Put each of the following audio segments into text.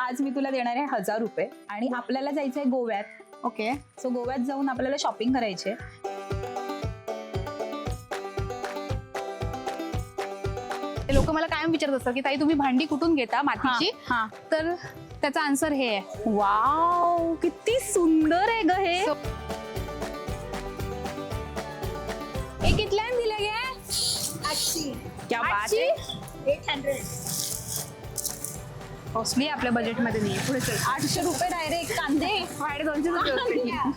आज मी तुला देणार आहे 1000 रुपये आणि आपल्याला जायचंय गोव्यात. ओके. सो गोव्यात जाऊन आपल्याला शॉपिंग करायची आहे. लोक मला कायम विचारत असतात की ताई तुम्ही भांडी कुठून घेता मातीची. हा. तर त्याचा आन्सर हे आहे. वाव, किती सुंदर आहे ग हे. हे कितल्यान दिले गे? क्या बात आहे. 800. कॉस्टली आपल्या बजेट मध्ये नाही. पुढे चल. 800 रुपये डायरेक्ट. कांदे 250 रुपये.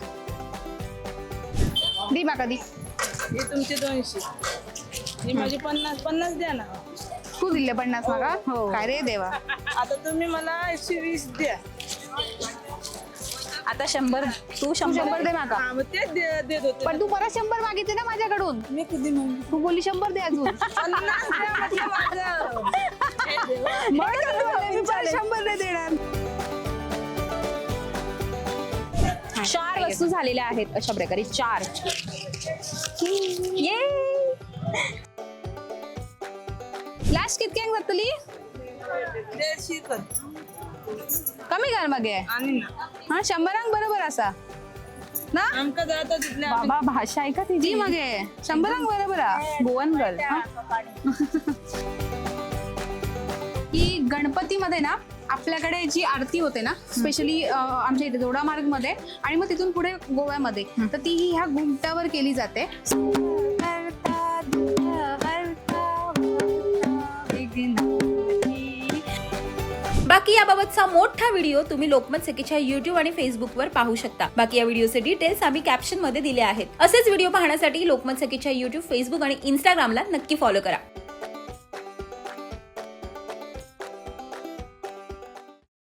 दी माका दी. हे तुमचे 200. हे माझे 50 द्या ना. तू दिले 50 माका. हो. काय रे देवा. आता तुम्ही मला 120 द्या. आता 100. तू तू 100 दे माका. हा, मग ते देत होते. पण तू परत 100 मागितले ना माझ्याकडून. मी कधी म्हणून तू बोलली 100 दे अजून. 50 द्या म्हटलं माझं. हे देवा. म्हणून तू बोलली मी परत 100 नाही देणार. 4 वस्तू झालेल्या आहेत अशा प्रकारे. 4. ये. लास्ट कितक्यांक जातली? 150 कर. कमी कर मगे. आणि ना हा 100 बरोबर असा ना. आमका जाता तिथले आम्ही- बाबा भाषा आहे का ती तिची. मगे 100 बरोबर आहे. Goan girl. की गणपतीमध्ये ना आपल्याकडे जी आरती होते ना, स्पेशली आमच्या इथे जोडा मार्ग मध्ये आणि मग तिथून पुढे गोव्यामध्ये, तर ती ही ह्या घुमटावर केली जाते. बाकी याबाबतचा मोठा व्हिडिओ तुम्ही लोकमत सखीच्या YouTube आणि फेसबुकवर पाहू शकता. बाकी या व्हिडिओचे डिटेल्स आम्ही कॅप्शन मध्ये दिले आहेत. असेच व्हिडिओ पाहण्यासाठी लोकमत सखीच्या YouTube, फेसबुक आणि Instagramला नक्की फॉलो करा.